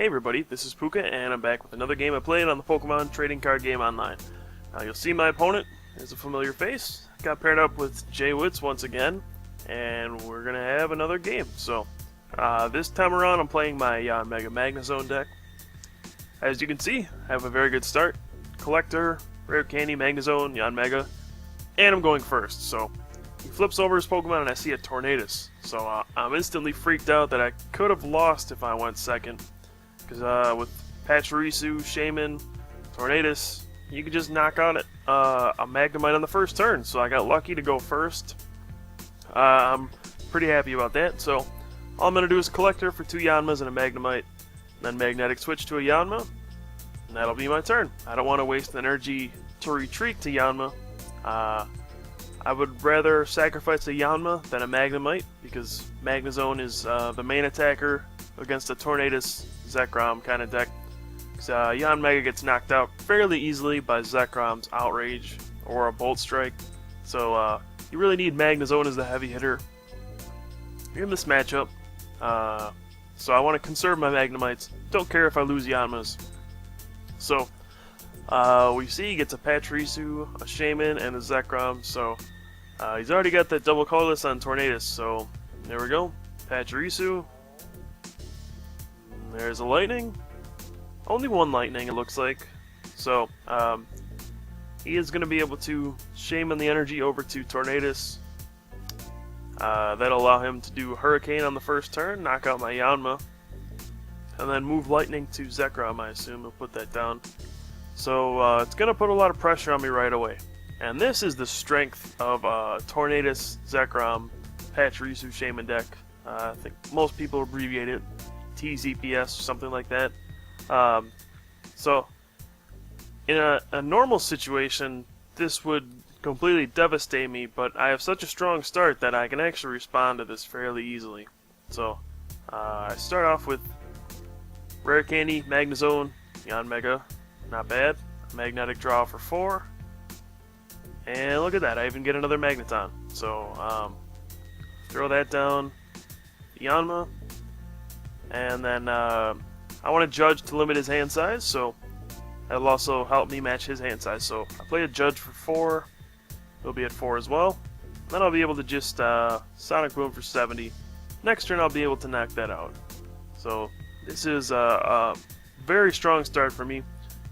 Hey everybody, this is Pooka, and I'm back with another game I played on the Pokemon Trading Card Game Online. You'll see my opponent is a familiar face. Got paired up with JWittz once again, and we're going to have another game. So, this time around I'm playing my Yanmega Magnezone deck. As you can see, I have a very good start. Collector, Rare Candy, Magnezone, Yanmega, and I'm going first. So, he flips over his Pokemon and I see a Tornadus. So, I'm instantly freaked out that I could have lost if I went second. Because with Pachirisu, Shaymin, Tornadus, you could just knock out a Magnemite on the first turn. So I got lucky to go first. I'm pretty happy about that. So all I'm going to do is Collector for 2 Yanmas and a Magnemite. Then Magnetic Switch to a Yanma. And that'll be my turn. I don't want to waste energy to retreat to Yanma. I would rather sacrifice a Yanma than a Magnemite, because Magnezone is the main attacker against a Tornadus Zekrom kind of deck. Yanmega gets knocked out fairly easily by Zekrom's Outrage or a Bolt Strike. So you really need Magnezone as the heavy hitter in this matchup. So I want to conserve my Magnemites. Don't care if I lose Yanmas. So we see he gets a Pachirisu, a Shaymin, and a Zekrom. So he's already got that double colorless on Tornadus. So there we go. Pachirisu. There's a lightning. Only one lightning, it looks like. So, he is going to be able to Shaymin the energy over to Tornadus. That'll allow him to do Hurricane on the first turn, knock out my Yanma, and then move lightning to Zekrom, I assume. He'll put that down. So, it's going to put a lot of pressure on me right away. And this is the strength of Tornadus, Zekrom, Pachirisu, Shaymin deck. I think most people abbreviate it TZPS or something like that. So, in a normal situation, this would completely devastate me, but I have such a strong start that I can actually respond to this fairly easily. So, I start off with Rare Candy, Magnezone, Yanmega, not bad. Magnetic Draw for 4. And look at that, I even get another Magneton. So, throw that down. Yanma. And then I want to Judge to limit his hand size, so that'll also help me match his hand size. So I play a Judge for 4. He'll be at 4 as well. Then I'll be able to just Sonic Boom for 70. Next turn I'll be able to knock that out. So this is a very strong start for me.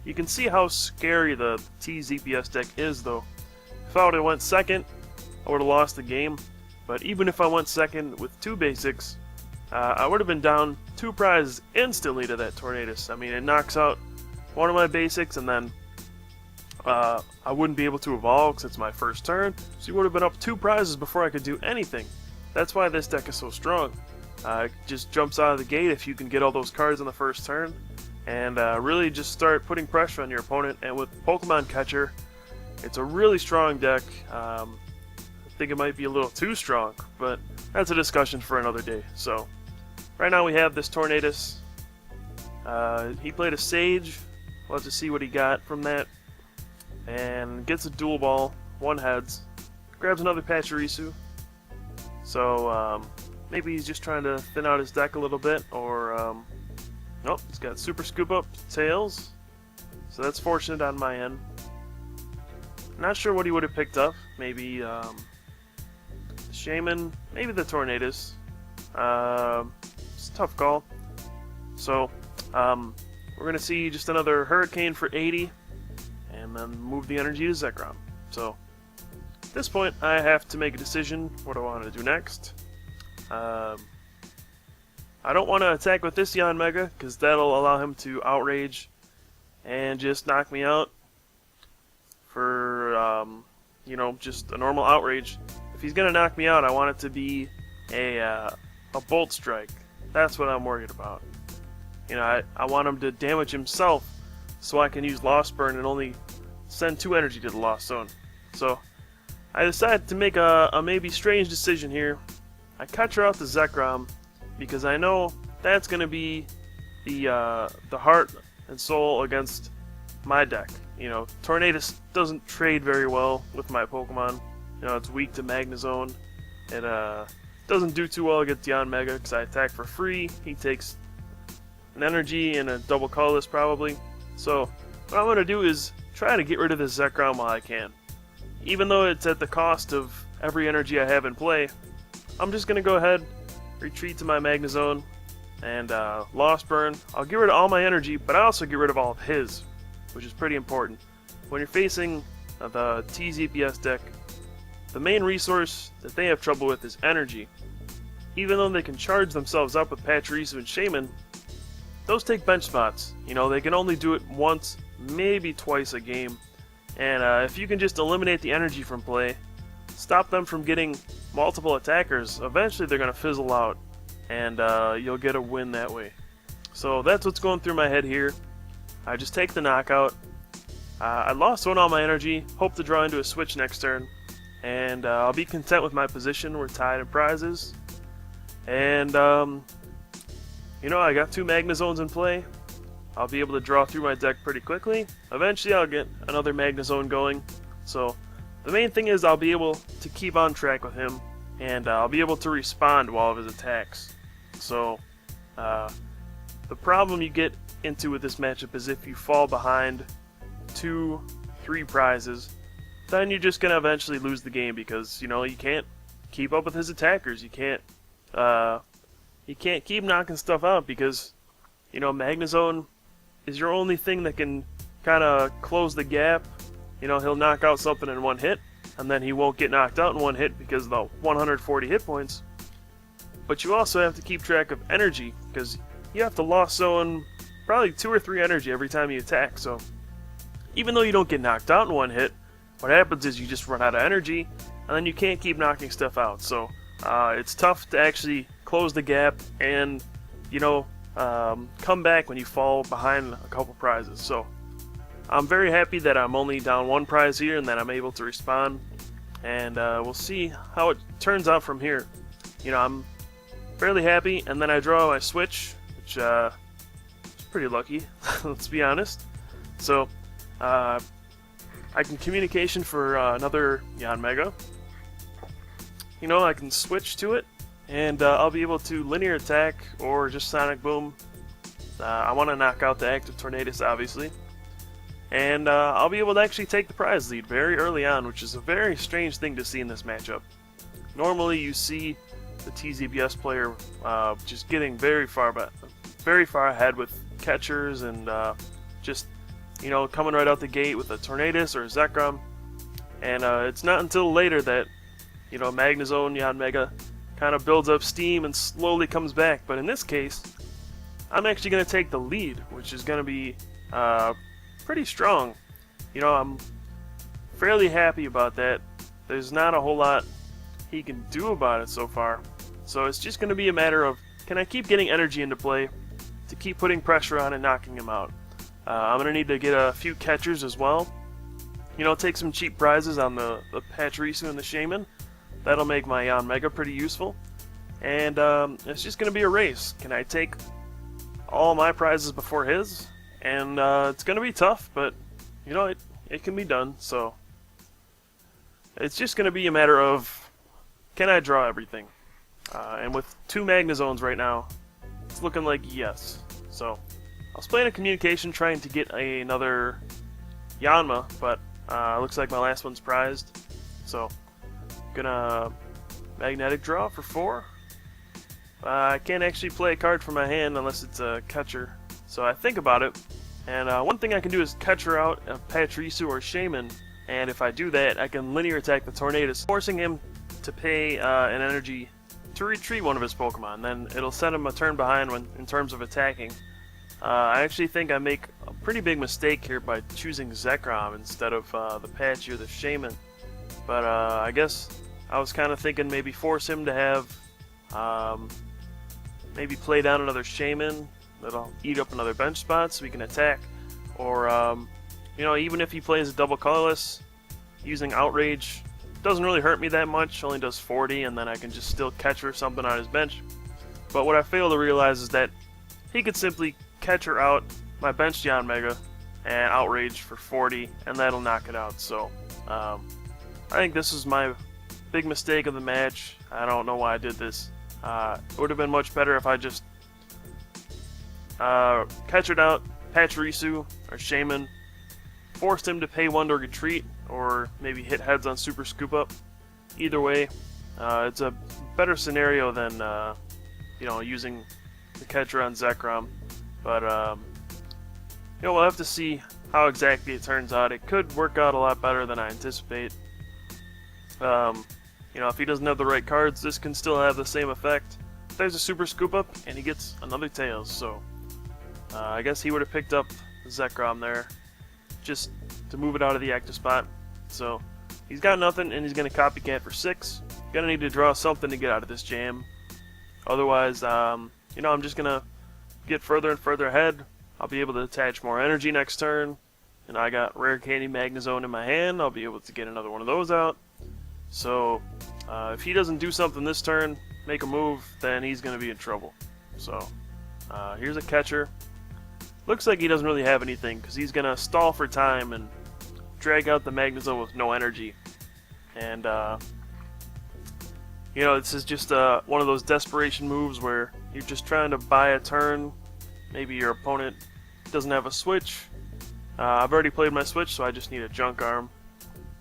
You can see how scary the TZPS deck is, though. If I would have went second, I would have lost the game. But even if I went second with 2 basics, I would have been down 2 prizes instantly to that Tornadus. I mean, it knocks out one of my basics, and then I wouldn't be able to evolve because it's my first turn. So you would have been up 2 prizes before I could do anything. That's why this deck is so strong. It just jumps out of the gate if you can get all those cards on the first turn, and really just start putting pressure on your opponent. And with Pokemon Catcher, it's a really strong deck. I think it might be a little too strong, but that's a discussion for another day. So right now we have this Tornadus. He played a Sage. We'll have to see what he got from that. And gets a Dual Ball, 1 heads. Grabs another Pachirisu. So maybe he's just trying to thin out his deck a little bit, or nope, he's got Super Scoop Up, Tails. So that's fortunate on my end. Not sure what he would have picked up. Maybe Shaymin, maybe the Tornadus. It's a tough call. So, we're going to see just another Hurricane for 80, and then move the energy to Zekrom. So, at this point, I have to make a decision. What do I want to do next? I don't want to attack with this Yanmega, because that'll allow him to Outrage and just knock me out for, you know, just a normal Outrage. If he's gonna knock me out, I want it to be a Bolt Strike. That's what I'm worried about. You know, I want him to damage himself so I can use Lost Burn and only send 2 energy to the Lost Zone. So I decided to make a maybe strange decision here. I Catcher out the Zekrom because I know that's gonna be the heart and soul against my deck. You know, Tornadus doesn't trade very well with my Pokemon. You know, it's weak to Magnezone. It doesn't do too well against Yanmega because I attack for free. He takes an energy and a double colorless probably. So what I'm going to do is try to get rid of this Zekrom while I can. Even though it's at the cost of every energy I have in play, I'm just going to go ahead, retreat to my Magnezone, and Lost Burn. I'll get rid of all my energy, but I also get rid of all of his, which is pretty important. When you're facing the TZPS deck, the main resource that they have trouble with is energy. Even though they can charge themselves up with Pachirisu and Shaymin, those take bench spots. You know, they can only do it once, maybe twice a game. And if you can just eliminate the energy from play, stop them from getting multiple attackers, eventually they're going to fizzle out, and you'll get a win that way. So that's what's going through my head here. I just take the knockout. I lost all my energy, hope to draw into a switch next turn, and I'll be content with my position. We're tied in prizes. And, you know, I got 2 Magnezones in play. I'll be able to draw through my deck pretty quickly. Eventually I'll get another Magnezone going. So the main thing is I'll be able to keep on track with him, and I'll be able to respond to all of his attacks. So the problem you get into with this matchup is if you fall behind 2-3 prizes, then you're just going to eventually lose the game because, you know, you can't keep up with his attackers. You can't keep knocking stuff out because, you know, Magnezone is your only thing that can kind of close the gap. You know, he'll knock out something in one hit, and then he won't get knocked out in one hit because of the 140 hit points. But you also have to keep track of energy, because you have to Lost Zone probably 2 or 3 energy every time you attack. So even though you don't get knocked out in one hit, what happens is you just run out of energy, and then you can't keep knocking stuff out. So it's tough to actually close the gap and, you know, come back when you fall behind a couple prizes. So I'm very happy that I'm only down 1 prize here and that I'm able to respond, and we'll see how it turns out from here. You know, I'm fairly happy, and then I draw my switch, which is pretty lucky, let's be honest. So I can communication for another Yanmega. You know, I can switch to it, and I'll be able to linear attack or just Sonic Boom. I want to knock out the active Tornadus, obviously. And I'll be able to actually take the prize lead very early on, which is a very strange thing to see in this matchup. Normally you see the TZPS player just getting very far ahead with catchers and just, you know, coming right out the gate with a Tornadus or a Zekrom. And it's not until later that, you know, Magnezone, Yanmega kind of builds up steam and slowly comes back. But in this case, I'm actually going to take the lead, which is going to be pretty strong. You know, I'm fairly happy about that. There's not a whole lot he can do about it so far. So it's just going to be a matter of, can I keep getting energy into play to keep putting pressure on and knocking him out. I'm going to need to get a few catchers as well. You know, take some cheap prizes on the Pachirisu and the Shaymin. That'll make my Yanmega pretty useful. And it's just going to be a race. Can I take all my prizes before his? And it's going to be tough, but, you know, it can be done. So it's just going to be a matter of, can I draw everything? And with 2 Magnezones right now, it's looking like yes. So I was playing a communication trying to get another Yanma, but looks like my last one's prized. So gonna magnetic draw for 4. I can't actually play a card from my hand unless it's a catcher. So I think about it, and one thing I can do is catcher out a Pachirisu or Shaymin, and if I do that, I can linear attack the Tornadus, forcing him to pay an energy to retreat one of his Pokemon. Then it'll set him a turn behind in terms of attacking. I actually think I make a pretty big mistake here by choosing Zekrom instead of the Pachirisu or the Shaymin. But I guess I was kind of thinking maybe force him to have, maybe play down another Shaymin that'll eat up another bench spot so we can attack. Or, you know, even if he plays a double colorless, using Outrage doesn't really hurt me that much, only does 40, and then I can just still catch or something on his bench. But what I fail to realize is that he could simply catcher out my bench Yanmega and Outrage for 40, and that'll knock it out. So, I think this is my big mistake of the match. I don't know why I did this. It would have been much better if I just catchered out Pachirisu or Shaymin, forced him to pay 1 to retreat, or maybe hit heads on Super Scoop Up. Either way, it's a better scenario than using the catcher on Zekrom. But we'll have to see how exactly it turns out. It could work out a lot better than I anticipate. If he doesn't have the right cards, this can still have the same effect. There's a Super Scoop Up, and he gets another Tails, so I guess he would have picked up Zekrom there, just to move it out of the active spot. So he's got nothing, and he's going to copycat for 6. Gonna need to draw something to get out of this jam. Otherwise, I'm just going to get further and further ahead. I'll be able to attach more energy next turn, and I got Rare Candy Magnezone in my hand. I'll be able to get another one of those out. So if he doesn't do something this turn, make a move, then he's going to be in trouble. So here's a catcher. Looks like he doesn't really have anything, because he's going to stall for time and drag out the Magnezone with no energy. And this is just one of those desperation moves where you're just trying to buy a turn. Maybe your opponent doesn't have a switch. I've already played my switch, so I just need a junk arm.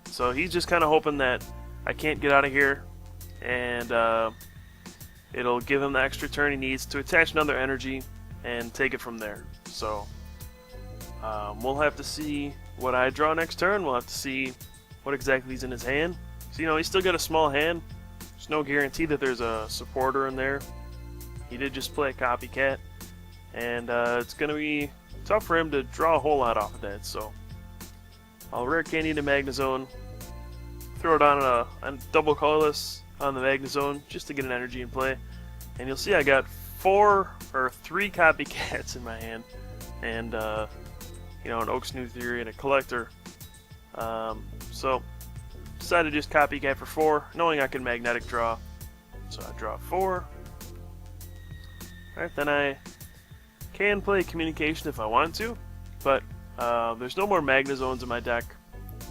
So he's just kind of hoping that I can't get out of here, and it'll give him the extra turn he needs to attach another energy and take it from there. So we'll have to see what I draw next turn. We'll have to see what exactly is in his hand. So he's still got a small hand. There's no guarantee that there's a supporter in there. He did just play a copycat, and it's going to be tough for him to draw a whole lot off of that. So I'll Rare Candy to Magnezone, throw it on a double colorless on the Magnezone just to get an energy in play, and you'll see I got 3 copycats in my hand, and an Oak's New Theory and a collector. So decided to just copycat for 4, knowing I can magnetic draw. So I draw 4. Alright, then I can play Communication if I want to, but there's no more Magnezones in my deck,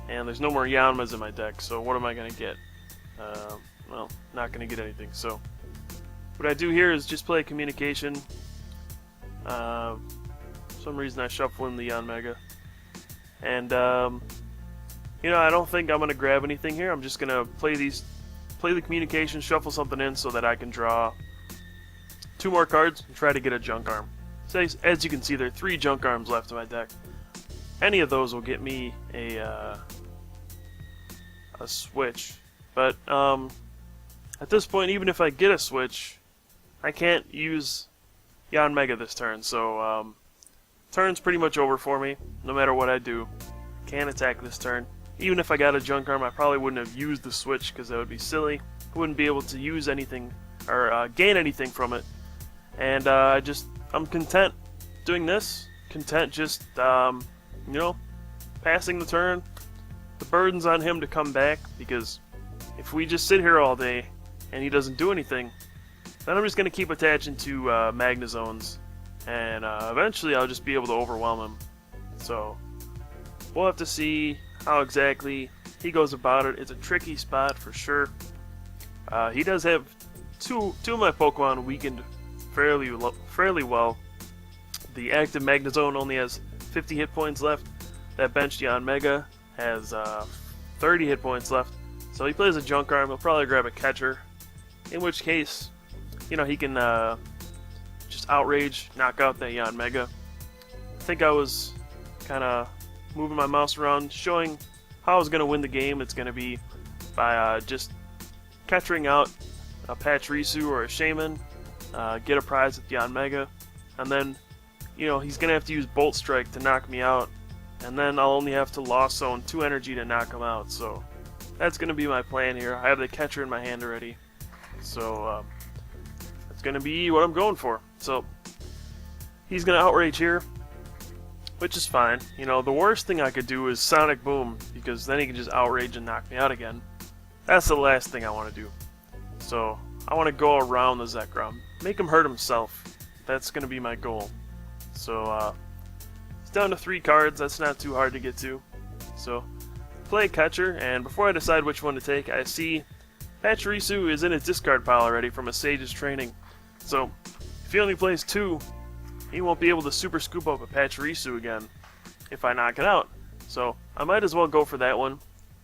and there's no more Yanmas in my deck, so what am I going to get? Well, not going to get anything. So what I do here is just play Communication. For some reason I shuffle in the Yanmega, and I don't think I'm going to grab anything here. I'm just going to play the Communication, shuffle something in so that I can draw 2 more cards and try to get a junk arm. So as you can see, there are 3 junk arms left in my deck. Any of those will get me a switch, but at this point, even if I get a switch, I can't use Yanmega this turn. So turn's pretty much over for me. No matter what I do, can't attack this turn. Even if I got a junk arm, I probably wouldn't have used the switch because that would be silly. I wouldn't be able to use anything or gain anything from it. And I'm content doing this. Content just, passing the turn. The burden's on him to come back, because if we just sit here all day and he doesn't do anything, then I'm just going to keep attaching to Magnezones, and eventually I'll just be able to overwhelm him. So we'll have to see how exactly he goes about it. It's a tricky spot for sure. He does have two of my Pokemon weakened fairly well. The active Magnezone only has 50 hit points left. That benched Yanmega has 30 hit points left. So he plays a junk arm. He'll probably grab a catcher, in which case, he can just outrage, knock out that Yanmega. I think I was kind of moving my mouse around, showing how I was going to win the game. It's going to be by just catchering out a Pachirisu or a Shaymin, get a prize with Yanmega, and then he's going to have to use Bolt Strike to knock me out, and then I'll only have to Lost Zone 2 energy to knock him out. So that's going to be my plan here. I have the catcher in my hand already, so that's going to be what I'm going for. So he's going to outrage here, which is fine. The worst thing I could do is Sonic Boom, because then he can just outrage and knock me out again. That's the last thing I want to do. So I want to go around the Zekrom, make him hurt himself. That's going to be my goal. So it's down to 3 cards. That's not too hard to get to. So play a catcher, and before I decide which one to take, I see Pachirisu is in his discard pile already from a Sage's training. So if he only plays 2, he won't be able to super scoop up a Pachirisu again if I knock it out. So I might as well go for that one.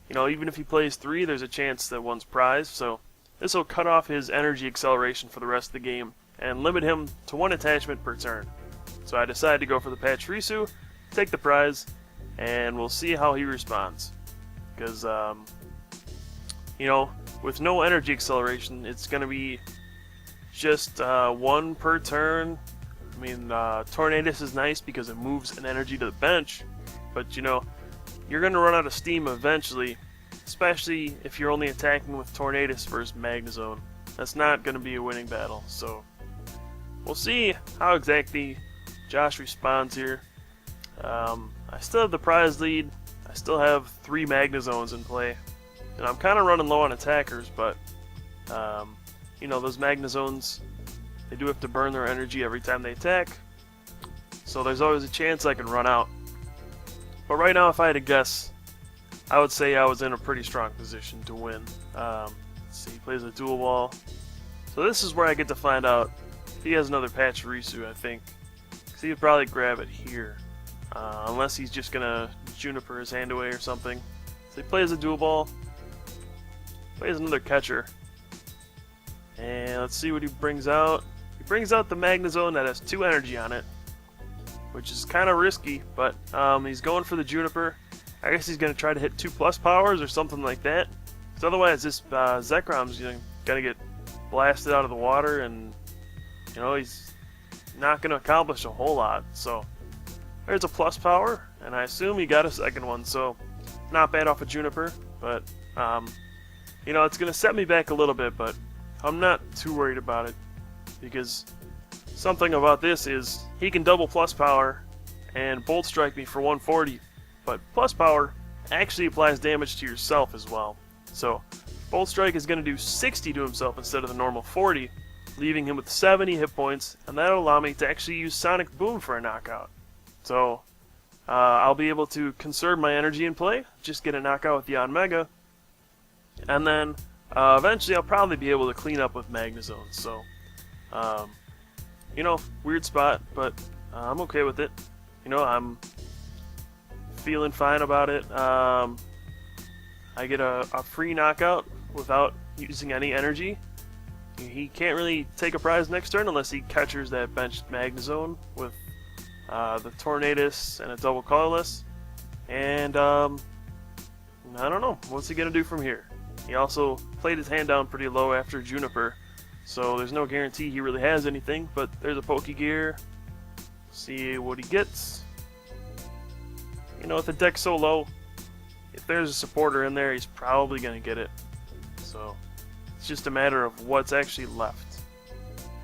You know, even if he plays 3, there's a chance that one's prized, so this will cut off his energy acceleration for the rest of the game and limit him to 1 attachment per turn. So I decided to go for the Pachirisu, take the prize, and we'll see how he responds. Because, you know, with no energy acceleration, it's going to be just 1 per turn. I mean, Tornadus is nice because it moves an energy to the bench, but you know, you're going to run out of steam eventually, especially if you're only attacking with Tornadus versus Magnezone. That's not going to be a winning battle, so we'll see how exactly Josh responds here. I still have the prize lead. I still have 3 Magnezones in play, and I'm kind of running low on attackers, but you know, those Magnezones, they do have to burn their energy every time they attack, so there's always a chance I can run out. But right now, if I had to guess, I would say I was in a pretty strong position to win. Let's see, he plays a dual wall. So this is where I get to find out if he has another Pachirisu, I think. Because he would probably grab it here. Unless he's just going to Juniper his hand away or something. So he plays a dual ball. Plays another catcher. And let's see what he brings out. He brings out the Magnezone that has 2 energy on it, which is kind of risky, but he's going for the Juniper. I guess he's going to try to hit 2+ powers or something like that. Because otherwise this Zekrom's going to get blasted out of the water, and you know, he's not going to accomplish a whole lot. So there's a plus power, and I assume he got a second one, so not bad off a Juniper. But you know, it's going to set me back a little bit, but I'm not too worried about it, because something about this is he can double plus power and bolt strike me for 140, but plus power actually applies damage to yourself as well. So bolt strike is going to do 60 to himself instead of the normal 40, leaving him with 70 hit points, and that'll allow me to actually use Sonic Boom for a knockout. So I'll be able to conserve my energy in play, just get a knockout with the Yanmega, and then eventually I'll probably be able to clean up with Magnezone. So you know, weird spot, but I'm okay with it. You know, I'm feeling fine about it. I get a free knockout without using any energy. He can't really take a prize next turn unless he catchers that benched Magnezone with the Tornadus and a double colorless. And I don't know, what's he gonna do from here? He also played his hand down pretty low after Juniper, so there's no guarantee he really has anything, but there's a Pokegear. See what he gets. You know, with the deck so low, if there's a supporter in there, he's probably going to get it. So it's just a matter of what's actually left.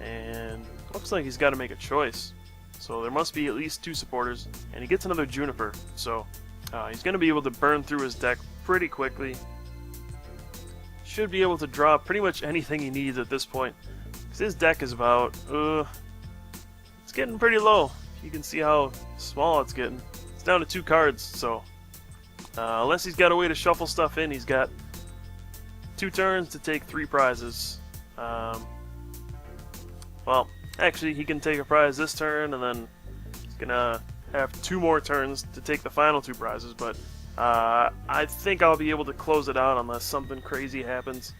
And looks like he's got to make a choice. So there must be at least 2 supporters, and he gets another Juniper. So he's going to be able to burn through his deck pretty quickly. Should be able to draw pretty much anything he needs at this point, because his deck is about it's getting pretty low. You can see how small it's getting. It's down to 2 cards, so unless he's got a way to shuffle stuff in, he's got 2 turns to take 3 prizes. Well, actually he can take a prize this turn, and then he's gonna have 2 more turns to take the final 2 prizes, but I think I'll be able to close it out unless something crazy happens.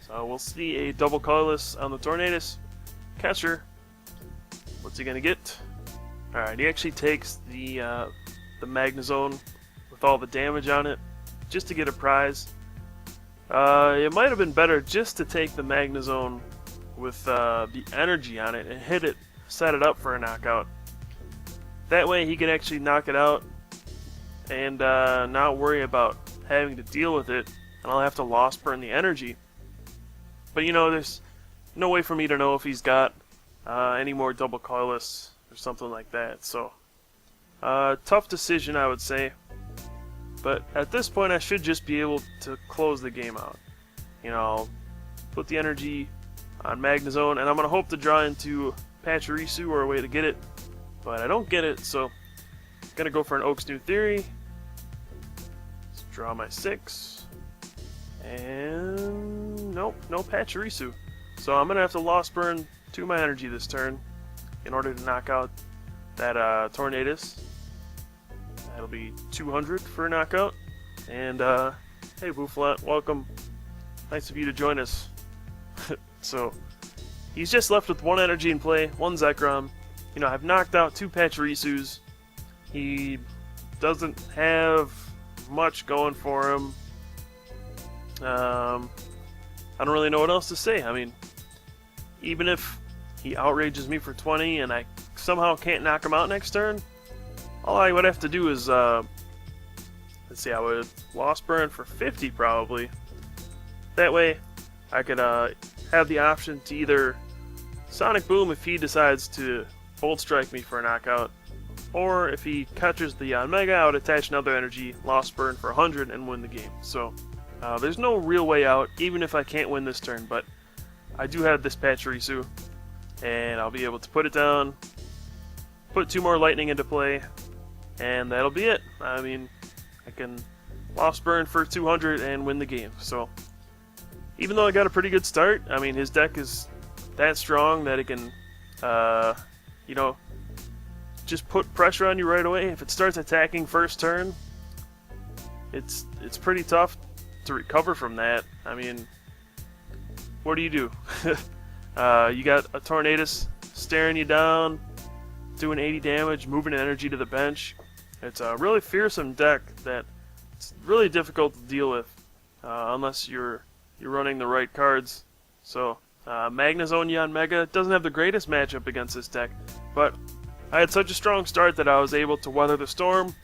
So we'll see a double colorless on the Tornadus. Catcher. What's he gonna get? Alright, he actually takes the Magnezone with all the damage on it just to get a prize. It might have been better just to take the Magnezone with the energy on it and hit it, set it up for a knockout. That way he can actually knock it out and not worry about having to deal with it, and I'll have to loss burn the energy. But you know, there's no way for me to know if he's got any more double colorless or something like that. So tough decision, I would say. But at this point, I should just be able to close the game out. You know, I'll put the energy on Magnezone, and I'm gonna hope to draw into Pachirisu or a way to get it, but I don't get it, so I'm gonna go for an Oak's New Theory. Let's draw my 6, and nope, no Pachirisu. So I'm gonna have to loss burn 2 of my energy this turn in order to knock out that Tornadus. That'll be 200 for a knockout. And hey Bouffalant, welcome. Nice of you to join us. So he's just left with one energy in play, one Zekrom. You know, I've knocked out 2 Pachirisus. He doesn't have much going for him. I don't really know what else to say. I mean, even if he outrages me for 20 and I somehow can't knock him out next turn, all I would have to do is, let's see, I would Lost Burn for 50 probably. That way, I could have the option to either Sonic Boom if he decides to Volt Strike me for a knockout, or if he catches the Yanmega, I would attach another energy, Lost Burn for 100, and win the game. So, there's no real way out, even if I can't win this turn, but I do have this Pachirisu, and I'll be able to put it down, put 2 more Lightning into play, and that'll be it. I mean, I can Lost Burn for 200 and win the game. So, even though I got a pretty good start, I mean, his deck is that strong that it can, you know, just put pressure on you right away. If it starts attacking first turn, it's pretty tough to recover from that. I mean, what do? You got a Tornadus staring you down, doing 80 damage, moving energy to the bench. It's a really fearsome deck that it's really difficult to deal with unless you're running the right cards. So Magnezone Yanmega doesn't have the greatest matchup against this deck, but I had such a strong start that I was able to weather the storm,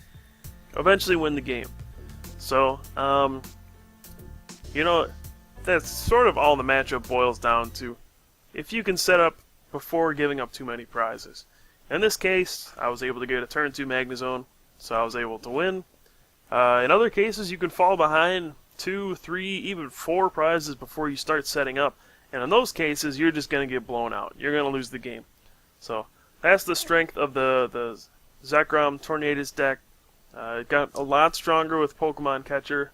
eventually win the game. So, you know, that's sort of all the matchup boils down to. If you can set up before giving up too many prizes. In this case, I was able to get a turn 2 Magnezone, so I was able to win. In other cases, you can fall behind 2, 3, even 4 prizes before you start setting up. And in those cases, you're just going to get blown out. You're going to lose the game. So that's the strength of the Zekrom Tornadus deck. It got a lot stronger with Pokemon Catcher.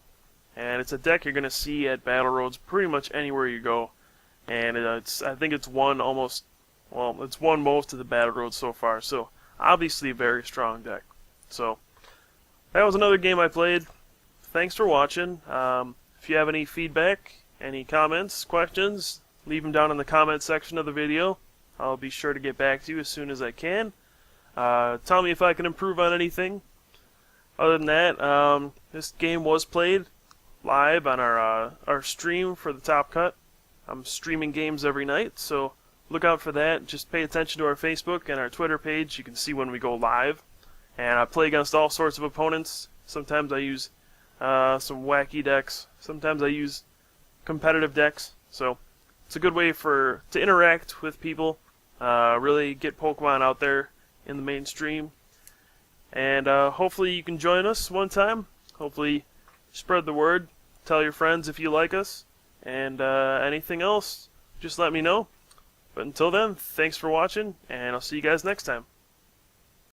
And it's a deck you're going to see at Battle Roads pretty much anywhere you go. And I think it's won almost, well, it's won most of the Battle Roads so far. So obviously a very strong deck. So that was another game I played. Thanks for watching. If you have any feedback, any comments, questions, leave them down in the comment section of the video. I'll be sure to get back to you as soon as I can. Tell me if I can improve on anything. Other than that, this game was played live on our stream for the Top Cut. I'm streaming games every night, so look out for that. Just pay attention to our Facebook and our Twitter page. You can see when we go live. And I play against all sorts of opponents. Sometimes I use some wacky decks. Sometimes I use competitive decks. So it's a good way to interact with people, really get Pokemon out there in the mainstream. And hopefully you can join us one time. Hopefully spread the word. Tell your friends if you like us. And anything else, just let me know. But until then, thanks for watching, and I'll see you guys next time.